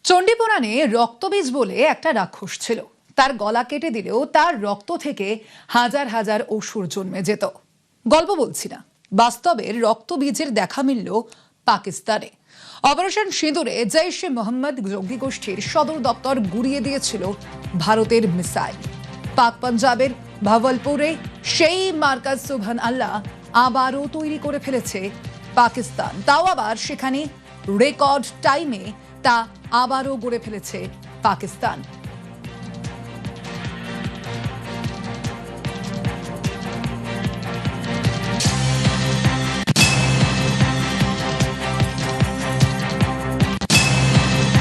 চণ্ডীপুরাণে রক্তবীজ বলে একটা রাক্ষস ছিল। তার গলা কেটে দিলেও তার রক্ত থেকে হাজার হাজার অসুর জন্মে যেত। গল্প বলছি না, বাস্তবের রক্তবীজের দেখা মিলল পাকিস্তানে। অপারেশন সিঁদুরে জৈশ-এ মোহাম্মদ জঙ্গি গোষ্ঠীর সদর দপ্তর গুড়িয়ে দিয়েছিল ভারতের মিসাইল। পাক পাঞ্জাবের ভাওয়ালপুরে সেই মার্কাজ সুবহান আল্লাহ আবারও তৈরি করে ফেলেছে পাকিস্তান। তাও আবার সেখানে রেকর্ড টাইমে তা আবারও গড়ে ফেলেছে পাকিস্তান।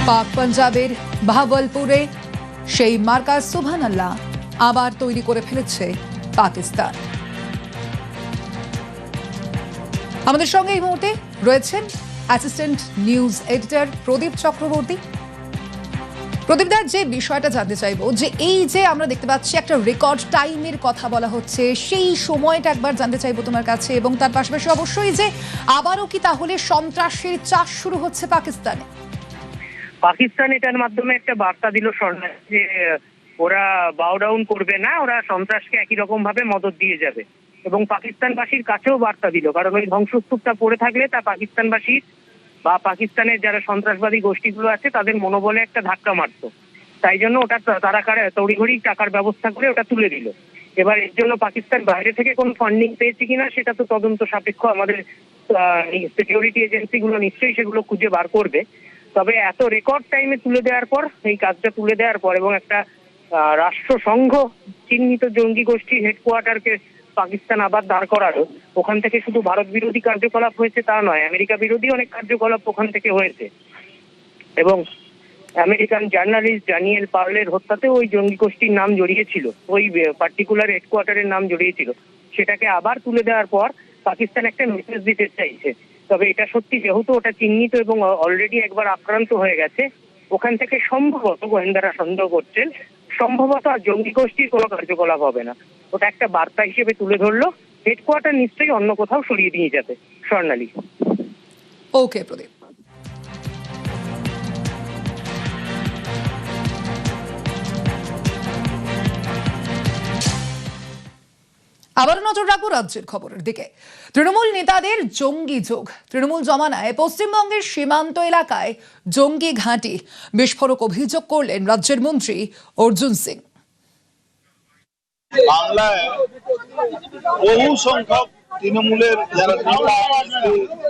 পাক পাঞ্জাবের ভাওয়ালপুরে সেই মার্কাজ সুবহান আল্লাহ আবার তৈরি করে ফেলেছে পাকিস্তান। আমাদের সঙ্গে এই মুহূর্তে রয়েছেন অ্যাসিস্ট্যান্ট নিউজ এডিটর প্রদীপ চক্রবর্তী। প্রদীপদার, যে বিষয়টা জানতে চাইবো যে এই যে আমরা দেখতে পাচ্ছি একটা রেকর্ড টাইমের কথা বলা হচ্ছে, সেই সময়টা একবার জানতে চাইবো তোমার কাছে, এবং তার পাশাপাশি অবশ্যই যে আবারও কি তাহলে সন্ত্রাসের চাষ শুরু হচ্ছে পাকিস্তানে? পাকিস্তান এটার মাধ্যমে একটা বার্তা দিল স্বর্ণা যে ওরা বাউ ডাউন করবে না, ওরা সন্ত্রাসকে একই রকম ভাবে মদত দিয়ে যাবে, এবং পাকিস্তানবাসীর কাছেও বার্তা দিল, কারণ ওই ধ্বংসস্তূপটা পড়ে থাকলে তা পাকিস্তানবাসী বা পাকিস্তানের যারা সন্ত্রাসবাদী গোষ্ঠীগুলো আছে তাদের মনোবলে একটা ধাক্কা মারতো। তাই জন্য ওটা তারা তড়িঘড়ি টাকার ব্যবস্থা করে ওটা তুলে দিল। এবার এর জন্য পাকিস্তান বাইরে থেকে কোনো ফান্ডিং পেয়েছে কিনা সেটা তো তদন্ত সাপেক্ষ, আমাদের সিকিউরিটি এজেন্সিগুলো নিশ্চয়ই সেগুলো খুঁজে বার করবে। তবে এত রেকর্ড টাইমে তুলে দেওয়ার পর, এই কাজটা তুলে দেওয়ার পর, এবং একটা রাষ্ট্রসংঘ চিহ্নিত জঙ্গি গোষ্ঠীর হেডকোয়ার্টারকে পাকিস্তান আবার দাঁড় করালো, ওখান থেকে শুধু ভারত বিরোধী কার্যকলাপ হয়েছে তা নয়, আমেরিকা বিরোধী অনেক কার্যকলাপ ওখান থেকে হয়েছে, এবং আমেরিকান জার্নালিস্ট ড্যানিয়েল পার্লের হত্যাতেও ওই জঙ্গি গোষ্ঠীর নাম জড়িয়েছিল, ওই পার্টিকুলার হেডকোয়ার্টারের নাম জড়িয়েছিল। সেটাকে আবার তুলে দেওয়ার পর পাকিস্তান একটা মেসেজ দিতে চাইছে। তবে এটা সত্যি, যেহেতু ওটা চিহ্নিত এবং অলরেডি একবার আক্রান্ত হয়ে গেছে, ওখান থেকে সম্ভবত গোয়েন্দারা সন্দেহ করছেন সম্ভবত আর জঙ্গি গোষ্ঠীর কোনো কার্যকলাপ হবে না। ওটা একটা বার্তা হিসেবে তুলে ধরলো, হেডকোয়ার্টার নিশ্চয়ই অন্য কোথাও সরিয়ে দিয়ে যাবে। স্বর্ণালী। ওকে প্রদীপ। আবার নজর রাখবো রাজ্যের খবরের দিকে। তৃণমূল নেতাদের জঙ্গি যোগ। তৃণমূল জমানায় পশ্চিমবঙ্গের সীমান্ত এলাকায় জঙ্গি ঘাঁটি, বিস্ফোরক অভিযোগ করলেন রাজ্যের মন্ত্রী অর্জুন সিং। বাংলায় বহু সংখ্যক তৃণমূলের যারা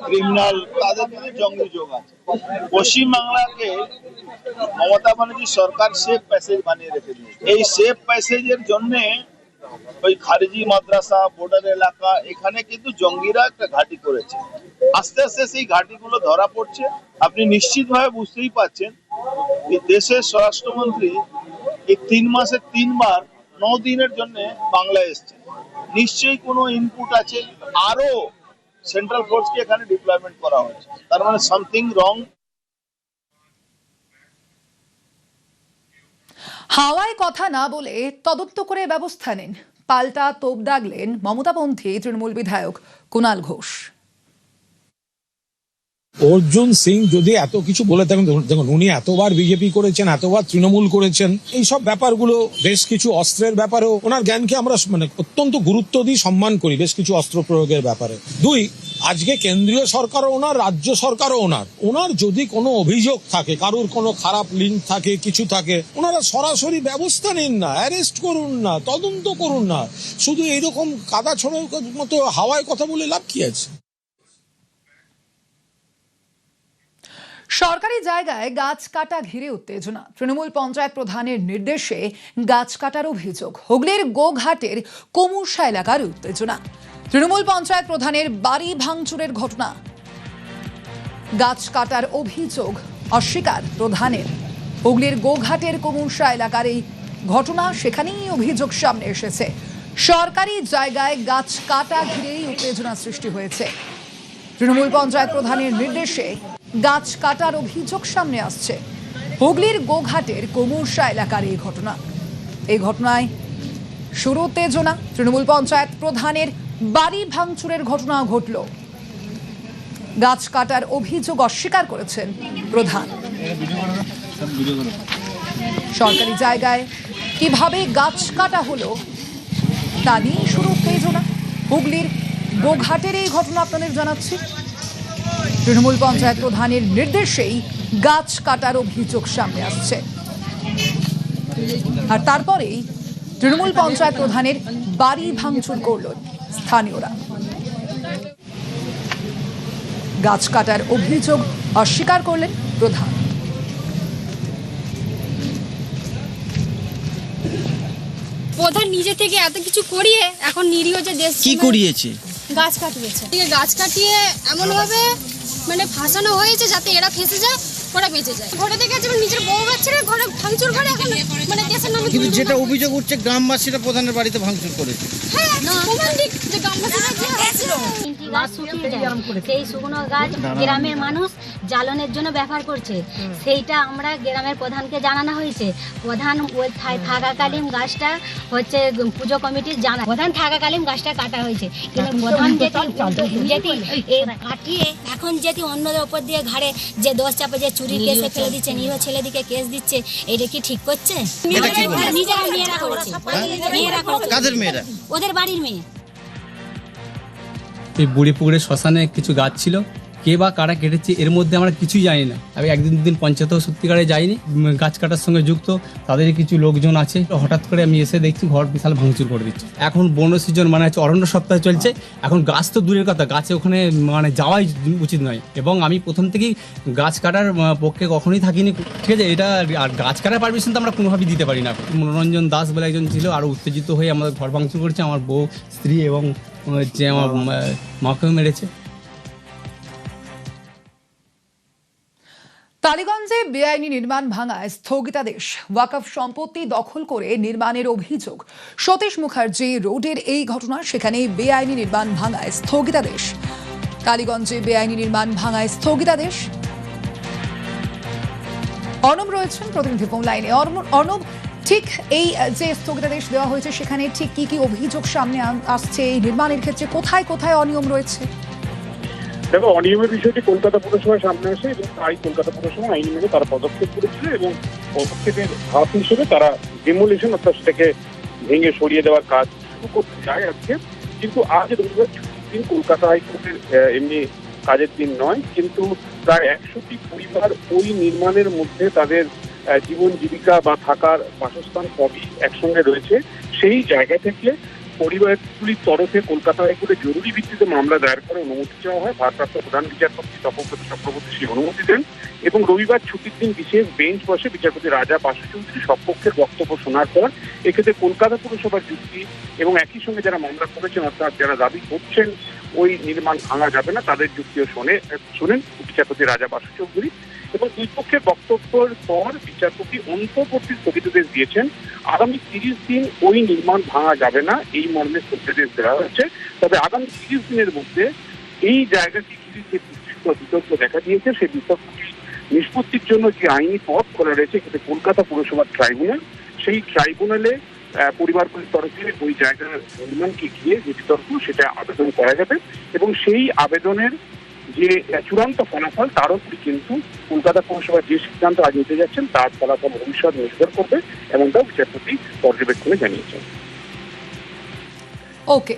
ক্রিমিনাল, তাদের মধ্যে জঙ্গি যোগ আছে। পশ্চিমবাংলাকে মমতা ব্যানার্জি সরকার সেফ প্যাসেজ বানিয়ে রেখে দিয়েছে। এই সেফ প্যাসেজের জন্য ওই খারিজি মাদ্রাসা, বর্ডার এলাকা, এখানে কিন্তু জঙ্গিরা একটা ঘাঁটি করেছে। আস্তে আস্তে সেই ঘাঁটিগুলো ধরা পড়ছে। আপনি নিশ্চিতভাবে বুঝতেই পারছেন এই দেশের স্বরাষ্ট্রমন্ত্রী এই 3 মাসে 3 বার 9 দিনের জন্য বাংলায় এসছে। নিশ্চয়ই কোনো ইনপুট আছে, আরো সেন্ট্রাল ফোর্সকে এখানে ডিপ্লয়মেন্ট করা হয়েছে, তার মানে সামথিং রং। হাওয়ায় কথা না বলে তদন্ত করে ব্যবস্থা নিন, পাল্টা তোপ দাগলেন মমতাপন্থী তৃণমূল বিধায়ক কুণাল ঘোষ। অর্জুন সিং যদি এত কিছু বলে থাকেন, দেখুন উনি এতবার বিজেপি করেছেন, এতবার তৃণমূল করেছেন, এইসব ব্যাপারগুলো, বেশ কিছু অস্ত্রের ব্যাপারেও ওনার জ্ঞানকে আমরা অত্যন্ত গুরুত্ব দিই, সম্মান করি, বেশ কিছু অস্ত্র প্রয়োগের ব্যাপারে। 2, আজকে কেন্দ্রীয় সরকারও ওনার, রাজ্য সরকারও ওনার যদি কোনো অভিযোগ থাকে, কারুর কোনো খারাপ লিঙ্ক থাকে, কিছু থাকে, ওনারা সরাসরি ব্যবস্থা নিন না, অ্যারেস্ট করুন না, তদন্ত করুন না। শুধু এইরকম কাদা ছড়ার মতো হাওয়ায় কথা বলে লাভ কি আছে? সরকারি জায়গায় গাছ কাটা ঘিরে উত্তেজনা। তৃণমূল পঞ্চায়েত প্রধানের নির্দেশে গাছ কাটার অভিযোগ। হুগলির গোঘাটের কমুরসা এলাকার উত্তেজনা। তৃণমূল পঞ্চায়েত প্রধানের বাড়ি ভাঙচুরের ঘটনা। গাছ কাটার অভিযোগ অস্বীকার প্রধানের। হুগলির গোঘাটের কমুরসা এলাকার এই ঘটনা, সেখানেই অভিযোগ সামনে এসেছে। সরকারি জায়গায় গাছ কাটা ঘিরেই উত্তেজনা সৃষ্টি হয়েছে। তৃণমূল পঞ্চায়েত প্রধানের নির্দেশে গাছ কাটার অভিযোগ সামনে আসছে। হুগলির গোঘাটের কমুরসা এলাকার এই ঘটনা। এই ঘটনায় শুরু উত্তেজনা। তৃণমূল পঞ্চায়েত প্রধানের বাড়ি ভাঙচুরের ঘটনা ঘটল। গাছ কাটার অভিযোগ অস্বীকার করেছেন প্রধান। সরকারি জায়গায় কিভাবে গাছ কাটা হলো তা নিয়ে শুরু উত্তেজনা। হুগলির গোঘাটের এই ঘটনা আপনাদের জানাচ্ছি। তৃণমূল পঞ্চায়েত প্রধানের নির্দেশেই গাছ কাটার অভিযোগ সামনে আসছে, আর তারপরেই তৃণমূল পঞ্চায়েত প্রধানের বাড়ি ভাঙচুর করল স্থানীয়রা। গাছ কাটার অভিযোগ অস্বীকার করলেন প্রধান। প্রধান নিজে থেকে এত কিছু করিয়ে এখন নিরীহ যে দেশ কি করিয়েছে? গাছ কাটিয়েছে। গাছ কাটিয়ে এমন ভাবে মানে ফাঁসানো হয়েছে যাতে এরা ফেঁসে যায়, ওরা বেঁচে যায়। ঘরে থেকে যেমন নিজের বউ বাচ্চারা ঘরে ভাঙচুর করে এখন মানে দেশের নামে। কিন্তু যেটা অভিযোগ উঠছে গ্রামবাসীরা প্রধানের বাড়িতে ভাঙচুর করেছে। হ্যাঁ, প্রমাণ দিক যে গ্রামবাসীরা যে হয়েছিল। গাছ শুকিয়ে যায়, সেই শুকনো গাছ গ্রামের মানুষ জ্বালনের জন্য ব্যবহার করছে। সেইটা আমরা গ্রামের প্রধানকে জানানো হয়েছে। প্রধান ওই থাকাকালীন গাছটা হচ্ছে পুজো কমিটির জানা, প্রধান থাকাকালীন গাছটা কাটা হয়েছে। কিন্তু প্রধান যেটি কাটিয়ে এখন যেটি অন্যদের ওপর দিয়ে ঘাড়ে যে দোষ চাপে যে চুরির কেসে ফেলে দিচ্ছে, নিরীহ ছেলেদিকে কেস দিচ্ছে, এটা কি ঠিক করছে? নিজেরা মেয়েরা করেছে, মেয়েরা করেছে। কাদের মেয়েরা? ওদের বাড়ির মেয়ে। এই বুড়ি পুকুরে শ্মশানে কিছু গাছ ছিল, কে বা কারা কেটেছে এর মধ্যে আমরা কিছুই জানি না। আমি একদিন দুদিন পঞ্চায়েতেও সত্যিকারে যাইনি, গাছ কাটার সঙ্গে যুক্ত তাদের কিছু লোকজন আছে। হঠাৎ করে আমি এসে দেখছি ঘর বিশাল ভাঙচুর করে দিচ্ছে। এখন বন সিজন মানে হচ্ছে অরণ্য সপ্তাহ চলছে, এখন গাছ তো দূরের কথা, গাছে ওখানে মানে যাওয়াই উচিত নয়। এবং আমি প্রথম থেকেই গাছ কাটার পক্ষে কখনোই থাকিনি, ঠিক আছে। এটা আর গাছ কাটার পারমিশন তো আমরা কোনোভাবেই দিতে পারি না। মনোরঞ্জন দাস বলে একজন ছিল, আরও উত্তেজিত হয়ে আমাদের ঘর ভাঙচুর করেছে, আমার বউ, স্ত্রী এবং যে আমার মাকেও মেরেছে। টালিগঞ্জে বেআইনি নির্মাণ ভাঙায় স্থগিতাদেশ, ওয়াকফ সম্পত্তি দখল করে নির্মাণের অভিযোগ। সতীশ মুখার্জি রোডের এই ঘটনা, সেখানে বেআইনি নির্মাণ ভাঙায় স্থগিতাদেশ। টালিগঞ্জে বেআইনি নির্মাণ ভাঙায় স্থগিতাদেশ। অর্ণব রয়েছেন প্রতিনিধি ফোন লাইনে। অর্ণব, ঠিক এই যে স্থগিতাদেশ দেওয়া হয়েছে সেখানে ঠিক কি কি অভিযোগ সামনে আসছে এই নির্মাণের ক্ষেত্রে? কোথায় কোথায় অনিয়ম রয়েছে? দেখো, অনিয়মের বিষয়টি কলকাতা পুরসভার সামনে আসে এবং তাই কলকাতা পুরসভা আইন মেনে তারা পদক্ষেপ করেছিল এবং পদক্ষেপের ধাপ হিসেবে তারা ডিমোলিশন অর্থাৎ সেটাকে ভেঙে সরিয়ে দেওয়ার কাজ শুরু করতে চায় আজকে। কিন্তু আজ রবিবার ছুটির দিন, কলকাতা হাইকোর্টের এমনি কাজের দিন নয়, কিন্তু প্রায় 100টি পরিবার ওই নির্মাণের মধ্যে তাদের জীবন জীবিকা বা থাকার বাসস্থান সবই একসঙ্গে রয়েছে। সেই জায়গা থেকে পরিবারগুলির তরফে কলকাতা হাইকোর্টে জরুরি ভিত্তিতে মামলা দায়ের করে অনুমতি চাওয়া হয়। ভারপ্রাপ্ত প্রধান বিচারপতি তপব্রত চক্রবর্তী সেই অনুমতি দেন এবং রবিবার ছুটির দিন বিশেষ বেঞ্চ বসে বিচারপতি রাজা বাসু চৌধুরী সপক্ষের বক্তব্য শোনার পর এক্ষেত্রে কলকাতা পুরসভার যুক্তি এবং একই সঙ্গে যারা মামলা করেছেন অর্থাৎ যারা দাবি করছেন ওই নির্মাণ ভাঙা যাবে না, তাদের যুক্তিও শোনেন বিচারপতি রাজা বাসু চৌধুরী। এবং দুই পক্ষের বক্তব্যের পর বিচারপতি অন্তর্বর্তী স্থগিতাদেশ দিয়েছেন। আগামী 30 দিন ওই নির্মাণ ভাঙা যাবে না, এই মর্মে স্থগিতাদেশ দেওয়া হয়েছে। তবে আগামী 30 দিনের মধ্যে এই জায়গাটি ঘিরে যে বিতর্ক দেখা দিয়েছে, সেই বিতর্কটি নিষ্পত্তির জন্য যে আইনি পথ খোলা রয়েছে কিন্তু কলকাতা পুরসভার ট্রাইব্যুনাল, সেই ট্রাইব্যুনালে পরিবারগুলির তরফে ওই জায়গার নির্মাণকে ঘিরে যে বিতর্ক সেটা আবেদন করা যাবে এবং সেই আবেদনের যে চূড়ান্ত ফলাফল তার উপরে কিন্তু কলকাতা পৌরসভা যে সিদ্ধান্ত আজ নিতে যাচ্ছেন তার ফলাফল ভবিষ্যৎ নির্ভর করবে এমনটাও বিচারপতি পর্যবেক্ষণে জানিয়েছেন। ওকে।